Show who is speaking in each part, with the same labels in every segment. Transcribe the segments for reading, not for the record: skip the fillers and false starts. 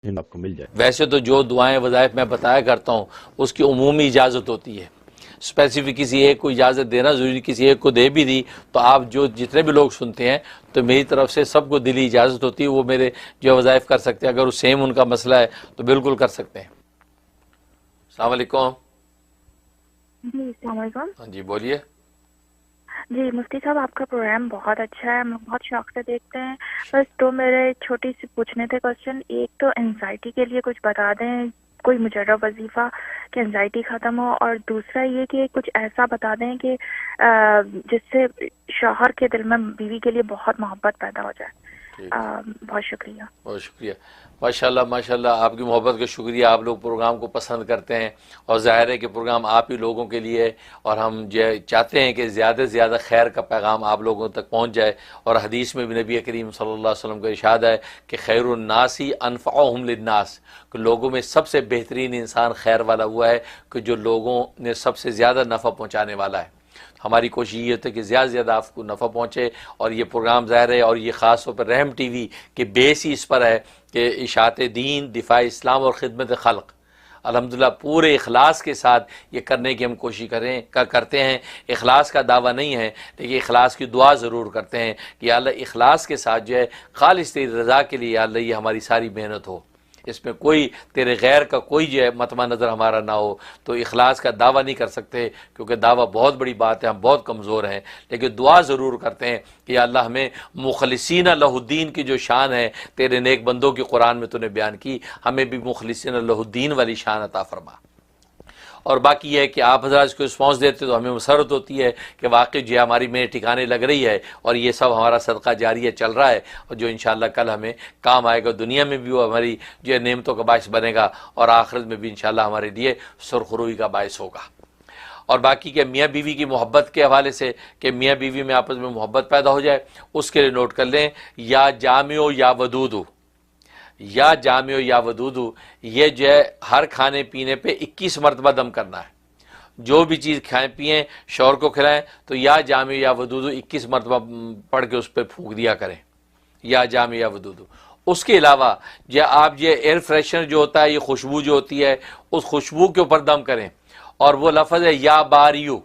Speaker 1: آپ کو مل جائے۔
Speaker 2: ویسے تو جو دعائیں وظائف میں بتایا کرتا ہوں اس کی عمومی اجازت ہوتی ہے، اسپیسیفک کسی ایک کو اجازت دینا ضروری، کسی ایک کو دے بھی دی تو آپ جتنے بھی لوگ سنتے ہیں تو میری طرف سے سب کو دلی اجازت ہوتی ہے، وہ میرے جو وظائف کر سکتے ہیں، اگر وہ سیم ان کا مسئلہ ہے تو بالکل کر سکتے ہیں۔ السلام علیکم۔
Speaker 3: جی السلام علیکم۔
Speaker 2: ہاں جی بولیے۔
Speaker 3: جی مفتی صاحب آپ کا پروگرام بہت اچھا ہے، ہم بہت شوق سے دیکھتے ہیں۔ بس تو میرے چھوٹی سی پوچھنے تھے کوشچن، ایک تو انزائٹی کے لیے کچھ بتا دیں، کوئی مجرب وظیفہ کہ انزائٹی ختم ہو، اور دوسرا یہ کہ کچھ ایسا بتا دیں کہ جس سے شوہر کے دل میں بیوی کے لیے بہت محبت پیدا ہو جائے۔ بہت شکریہ۔
Speaker 2: بہت شکریہ، ماشاءاللہ ماشاءاللہ، آپ کی محبت کا شکریہ۔ آپ لوگ پروگرام کو پسند کرتے ہیں اور ظاہر ہے کہ پروگرام آپ ہی لوگوں کے لیے، اور ہم چاہتے ہیں کہ زیادہ سے زیادہ خیر کا پیغام آپ لوگوں تک پہنچ جائے۔ اور حدیث میں بھی نبی کریم صلی اللہ علیہ وسلم کا ارشاد ہے کہ خیر الناس انفعهم للناس، کہ لوگوں میں سب سے بہترین انسان خیر والا ہوا ہے کہ جو لوگوں نے سب سے زیادہ نفع پہنچانے والا ہے۔ ہماری کوشش یہ ہوتی ہے کہ زیادہ سے زیادہ آپ کو نفع پہنچے، اور یہ پروگرام ظاہر ہے، اور یہ خاص طور پر رحم ٹی وی کے بیس ہی اس پر ہے کہ اشاعت دین، دفاع اسلام اور خدمت خلق، الحمدللہ پورے اخلاص کے ساتھ یہ کرنے کی ہم کوشش کرتے ہیں۔ اخلاص کا دعویٰ نہیں ہے لیکن اخلاص کی دعا ضرور کرتے ہیں کہ یا اللہ اخلاص کے ساتھ جو ہے خالص تیری رضا کے لیے یا اللہ یہ ہماری ساری محنت ہو، اس میں کوئی تیرے غیر کا کوئی جو ہے مطمع نظر ہمارا نہ ہو۔ تو اخلاص کا دعویٰ نہیں کر سکتے کیونکہ دعویٰ بہت بڑی بات ہے، ہم بہت کمزور ہیں، لیکن دعا ضرور کرتے ہیں کہ یا اللہ ہمیں مخلصین لہ الدین کی جو شان ہے تیرے نیک بندوں کی قرآن میں تو نے بیان کی، ہمیں بھی مخلصین لہ الدین والی شان عطا فرما۔ اور باقی یہ ہے کہ آپ حضرات کو رسپانس دیتے تو ہمیں مسرت ہوتی ہے کہ واقعی جو ہماری میرے ٹھکانے لگ رہی ہے، اور یہ سب ہمارا صدقہ جاریہ چل رہا ہے، اور جو انشاءاللہ کل ہمیں کام آئے گا، دنیا میں بھی وہ ہماری جو ہے نعمتوں کا باعث بنے گا، اور آخرت میں بھی انشاءاللہ ہمارے لیے سرخروئی کا باعث ہوگا۔ اور باقی کہ میاں بیوی کی محبت کے حوالے سے کہ میاں بیوی میں آپس میں محبت پیدا ہو جائے، اس کے لیے نوٹ کر لیں یا جامع یا ودود، یا جامع یا ودود، یہ جو ہے ہر کھانے پینے پہ 21 مرتبہ دم کرنا ہے۔ جو بھی چیز کھائیں پئیں شوہر کو کھلائیں تو یا جامع یا ودود 21 مرتبہ پڑھ کے اس پہ پھونک دیا کریں، یا جامع یا ودود۔ اس کے علاوہ جو آپ یہ ایئر فریشنر جو ہوتا ہے، یہ خوشبو جو ہوتی ہے، اس خوشبو کے اوپر دم کریں، اور وہ لفظ ہے یا باریو،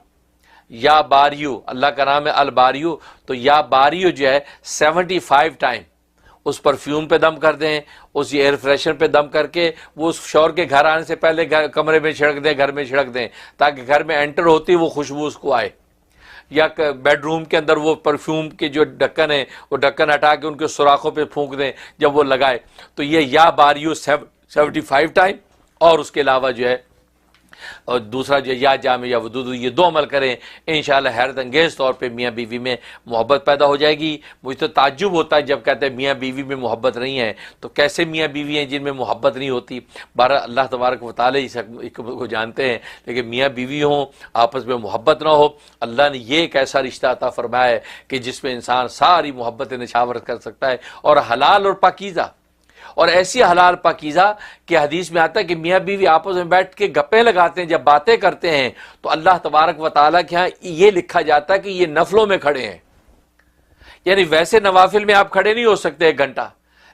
Speaker 2: یا باریو، اللہ کا نام ہے الباریو، تو یا باریو جو ہے 75 ٹائم اس پرفیوم پہ دم کر دیں، اس ایئر فریشنر پہ دم کر کے وہ اس شوہر کے گھر آنے سے پہلے کمرے میں چھڑک دیں، گھر میں چھڑک دیں، تاکہ گھر میں انٹر ہوتی وہ خوشبو اس کو آئے۔ یا بیڈ روم کے اندر وہ پرفیوم کے جو ڈھکن ہے وہ ڈھکن ہٹا کے ان کے سوراخوں پہ پھونک دیں جب وہ لگائے، تو یہ یا باریو 75 ٹائم، اور اس کے علاوہ جو ہے اور دوسرا جو یا جامع یا ودود، یہ دو عمل کریں، انشاءاللہ حیرت انگیز طور پہ میاں بیوی میں محبت پیدا ہو جائے گی۔ مجھے تو تعجب ہوتا ہے جب کہتے ہیں میاں بیوی میں محبت نہیں ہے، تو کیسے میاں بیوی ہیں جن میں محبت نہیں ہوتی؟ بہرحال اللہ تبارک و تعالیٰ اس کو جانتے ہیں، لیکن میاں بیوی ہوں آپس میں محبت نہ ہو، اللہ نے یہ ایک ایسا رشتہ عطا فرمایا ہے کہ جس میں انسان ساری محبت نشاور کر سکتا ہے، اور حلال اور پاکیزہ، اور ایسی حلال پاکیزہ کہ حدیث میں آتا ہے کہ میاں بیوی آپس میں بیٹھ کے گپیں لگاتے ہیں، جب باتیں کرتے ہیں تو اللہ تبارک و تعالیٰ کے ہاں یہ لکھا جاتا ہے کہ یہ نفلوں میں کھڑے ہیں، یعنی ویسے نوافل میں آپ کھڑے نہیں ہو سکتے 1 گھنٹہ،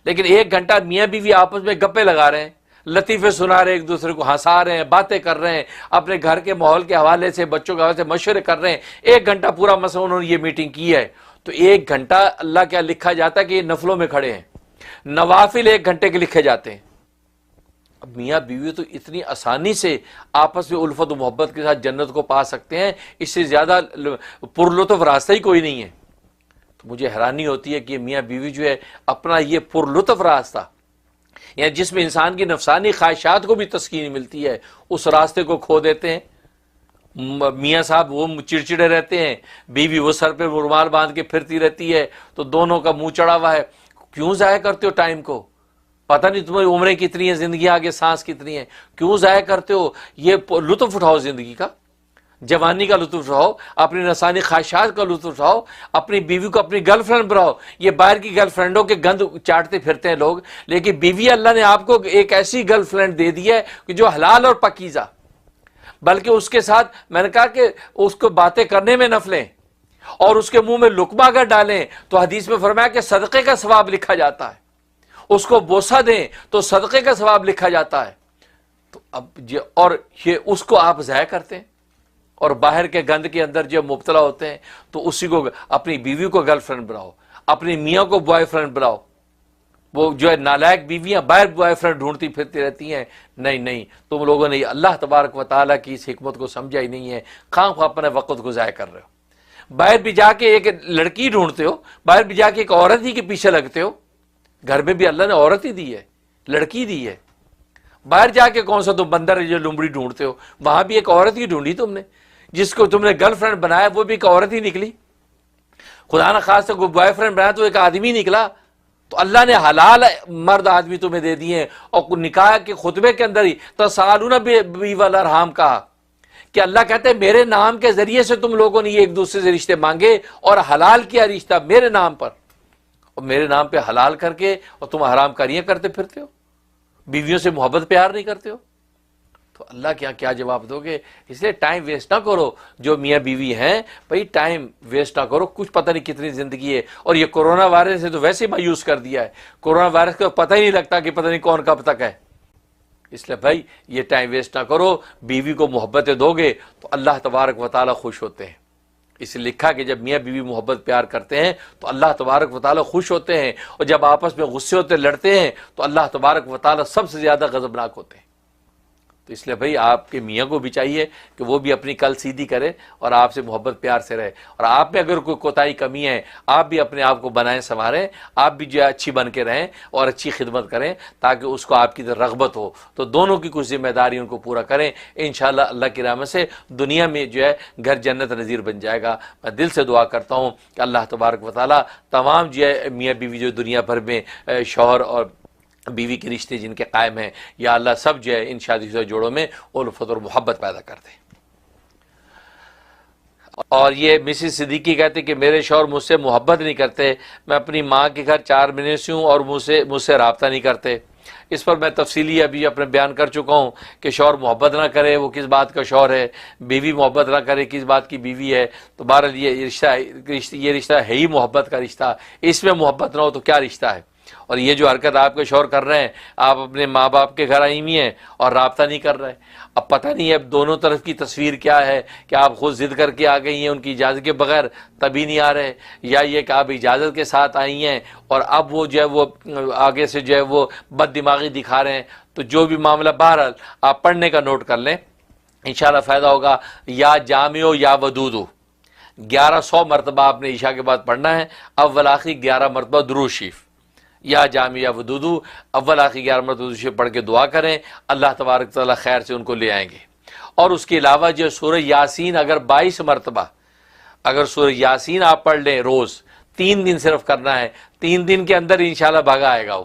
Speaker 2: لیکن 1 گھنٹہ میاں بیوی آپس میں گپیں لگا رہے ہیں، لطیفے سنا رہے ہیں، ایک دوسرے کو ہنسا رہے ہیں، باتیں کر رہے ہیں، اپنے گھر کے ماحول کے حوالے سے، بچوں کے حوالے سے مشورے کر رہے ہیں، 1 گھنٹہ پورا مثلا انہوں نے یہ میٹنگ کی ہے، تو 1 گھنٹہ اللہ کیا لکھا جاتا ہے کہ یہ نفلوں میں کھڑے ہیں، نوافل 1 گھنٹے کے لکھے جاتے ہیں۔ اب میاں بیوی تو اتنی آسانی سے آپس میں الفت و محبت کے ساتھ جنت کو پا سکتے ہیں، اس سے زیادہ پرلطف راستہ ہی کوئی نہیں ہے۔ تو مجھے حیرانی ہوتی ہے کہ میاں بیوی جو ہے اپنا یہ پرلطف راستہ، یعنی جس میں انسان کی نفسانی خواہشات کو بھی تسکین ملتی ہے، اس راستے کو کھو دیتے ہیں۔ میاں صاحب وہ چڑچڑے رہتے ہیں، بیوی وہ سر پہ رومال باندھ کے پھرتی رہتی ہے، تو دونوں کا منہ چڑھا ہوا ہے۔ کیوں ضائع کرتے ہو ٹائم کو؟ پتہ نہیں تمہاری عمریں کتنی ہیں، زندگی آگے سانس کتنی ہے، کیوں ضائع کرتے ہو؟ یہ لطف اٹھاؤ زندگی کا، جوانی کا لطف اٹھاؤ، اپنی نفسانی خواہشات کا لطف اٹھاؤ، اپنی بیوی کو اپنی گرل فرینڈ بناؤ۔ یہ باہر کی گرل فرینڈوں کے گند چاٹتے پھرتے ہیں لوگ، لیکن بیوی اللہ نے آپ کو ایک ایسی گرل فرینڈ دے دی ہے کہ جو حلال اور پاکیزہ، بلکہ اس کے ساتھ میں نے کہا کہ اس کو باتیں کرنے میں نفلیں، اور اس کے منہ میں لقمہ اگر ڈالیں تو حدیث میں فرمایا کہ صدقے کا ثواب لکھا جاتا ہے۔ اس کو بوسہ دیں تو صدقے کا ثواب لکھا جاتا ہے. تو اب اور یہ اس کو آپ ضائع کرتے ہیں اور باہر کے گند کے اندر جو مبتلا ہوتے ہیں. تو اسی کو اپنی بیوی کو گرل فرینڈ بناؤ, اپنی میاں کو بوائے فرینڈ بناؤ. وہ جو ہے نالائق بیویاں باہر بوائے فرینڈ ڈھونڈتی پھرتی رہتی ہیں. نہیں نہیں, تم لوگوں نے اللہ تبارک و تعالیٰ کی اس حکمت کو سمجھا ہی نہیں ہے, خواہ خواہ اپنے وقت کو ضائع کر رہے ہو. باہر بھی جا کے ایک لڑکی ڈھونڈتے ہو, باہر بھی جا کے ایک عورت ہی کے پیچھے لگتے ہو. گھر میں بھی اللہ نے عورت ہی دی ہے, لڑکی دی ہے. باہر جا کے کون سا تم بندر جو لمبڑی ڈھونڈتے ہو, وہاں بھی ایک عورت ہی ڈھونڈی تم نے. جس کو تم نے گرل فرینڈ بنایا وہ بھی ایک عورت ہی نکلی. خدا نہ خاص کوئی بوائے فرینڈ بنایا تو ایک آدمی نکلا. تو اللہ نے حلال مرد آدمی تمہیں دے دیے ہیں. اور نکاح کے خطبے کے اندر ہی تسالون بی والارحام کہا کہ اللہ کہتے ہیں میرے نام کے ذریعے سے تم لوگوں نے یہ ایک دوسرے سے رشتے مانگے اور حلال کیا رشتہ میرے نام پر, اور میرے نام پہ حلال کر کے اور تم حرام کاریاں کرتے پھرتے ہو, بیویوں سے محبت پیار نہیں کرتے ہو. تو اللہ کے یہاں کیا جواب دو گے؟ اس لیے ٹائم ویسٹ نہ کرو. جو میاں بیوی ہیں بھائی ٹائم ویسٹ نہ کرو, کچھ پتہ نہیں کتنی زندگی ہے. اور یہ کورونا وائرس سے تو ویسے ہی مایوس کر دیا ہے. کورونا وائرس کا پتہ ہی نہیں لگتا کہ پتہ نہیں کون کب تک ہے. اس لیے بھائی یہ ٹائم ویسٹ نہ کرو. بیوی کو محبتیں دو گے تو اللہ تبارک و تعالیٰ خوش ہوتے ہیں. اس لیے لکھا کہ جب میاں بیوی محبت پیار کرتے ہیں تو اللہ تبارک و تعالیٰ خوش ہوتے ہیں, اور جب آپس میں غصے ہوتے لڑتے ہیں تو اللہ تبارک و تعالیٰ سب سے زیادہ غضبناک ہوتے ہیں. تو اس لیے بھائی آپ کے میاں کو بھی چاہیے کہ وہ بھی اپنی کل سیدھی کرے اور آپ سے محبت پیار سے رہے. اور آپ میں اگر کوئی کوتاہی کمی ہے آپ بھی اپنے آپ کو بنائیں سنواریں, آپ بھی جو ہے اچھی بن کے رہیں اور اچھی خدمت کریں تاکہ اس کو آپ کی طرف رغبت ہو. تو دونوں کی کچھ ذمہ داری ان کو پورا کریں. انشاءاللہ اللہ کی رحمت سے دنیا میں جو ہے گھر جنت نظیر بن جائے گا. میں دل سے دعا کرتا ہوں کہ اللہ تبارک و تعالیٰ تمام جو ہے میاں بیوی جو دنیا بھر میں شوہر اور بیوی کے رشتے جن کے قائم ہیں, یا اللہ سب جو ہے ان شادی شدہ جوڑوں میں الفت اور محبت پیدا کر دے. اور یہ مسز صدیقی کہتے کہ میرے شوہر مجھ سے محبت نہیں کرتے, میں اپنی ماں کے گھر 4 مہینے سے ہوں اور مجھ سے رابطہ نہیں کرتے. اس پر میں تفصیلی ابھی اپنے بیان کر چکا ہوں کہ شوہر محبت نہ کرے وہ کس بات کا شوہر ہے, بیوی محبت نہ کرے کس بات کی بیوی ہے. تو بہرحال یہ رشتہ ہے ہی محبت کا رشتہ. اس میں محبت نہ ہو تو کیا رشتہ ہے؟ اور یہ جو حرکت آپ کے شوہر کر رہے ہیں, آپ اپنے ماں باپ کے گھر آئی ہوئی ہیں اور رابطہ نہیں کر رہے. اب پتہ نہیں اب دونوں طرف کی تصویر کیا ہے, کہ آپ خود ضد کر کے آ گئی ہیں ان کی اجازت کے بغیر تبھی نہیں آ رہے, یا یہ کہ آپ اجازت کے ساتھ آئی ہیں اور اب وہ جو ہے وہ آگے سے جو ہے وہ بد دماغی دکھا رہے ہیں. تو جو بھی معاملہ بہرحال آپ پڑھنے کا نوٹ کر لیں, انشاءاللہ فائدہ ہوگا. یا جامع یا ودود 1100 مرتبہ آپ نے عشاء کے بعد پڑھنا ہے. اول آخری 11 مرتبہ درود شریف, یا جامع یا ودود اول آخری 11 مرتبہ درود شریف پڑھ کے دعا کریں, اللہ تبارک تعالیٰ خیر سے ان کو لے آئیں گے. اور اس کے علاوہ جو سورہ یاسین اگر 22 مرتبہ اگر سورہ یاسین آپ پڑھ لیں روز, 3 دن صرف کرنا ہے, 3 دن کے اندر انشاءاللہ بھاگا آئے گا وہ.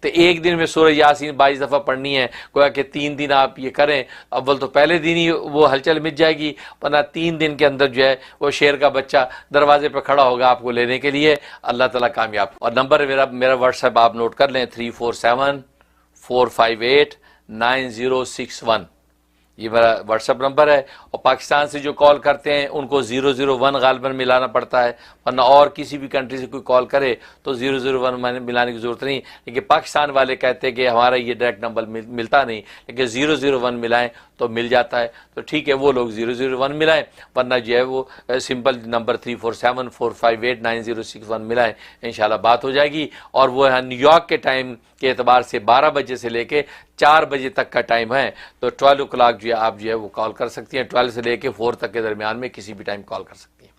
Speaker 2: تو ایک دن میں سورہ یاسین 22 دفعہ پڑھنی ہے, گویا کہ 3 دن آپ یہ کریں. اول تو پہلے دن ہی وہ ہلچل مٹ جائے گی, ورنہ 3 دن کے اندر جو ہے وہ شیر کا بچہ دروازے پہ کھڑا ہوگا آپ کو لینے کے لیے. اللہ تعالیٰ کامیاب. اور نمبر میرا واٹس ایپ آپ نوٹ کر لیں 3474589061. یہ میرا واٹس ایپ نمبر ہے. اور پاکستان سے جو کال کرتے ہیں ان کو 001 غالباً ملانا پڑتا ہے, ورنہ اور کسی بھی کنٹری سے کوئی کال کرے تو 001 ملانے کی ضرورت نہیں. لیکن پاکستان والے کہتے ہیں کہ ہمارا یہ ڈائریکٹ نمبر ملتا نہیں, لیکن 001 ملائیں تو مل جاتا ہے. تو ٹھیک ہے وہ لوگ 001 ملائیں, ورنہ جو ہے وہ سمپل نمبر 3474589061 ملائیں, انشاءاللہ بات ہو جائے گی. اور وہ ہے نیو یارک کے ٹائم کے اعتبار سے 12 بجے سے لے کے 4 بجے تک کا ٹائم ہے. تو 12 o'clock جو ہے آپ جو ہے وہ کال کر سکتی ہیں, 12 سے لے کے 4 تک کے درمیان میں کسی بھی ٹائم کال کر سکتی ہیں.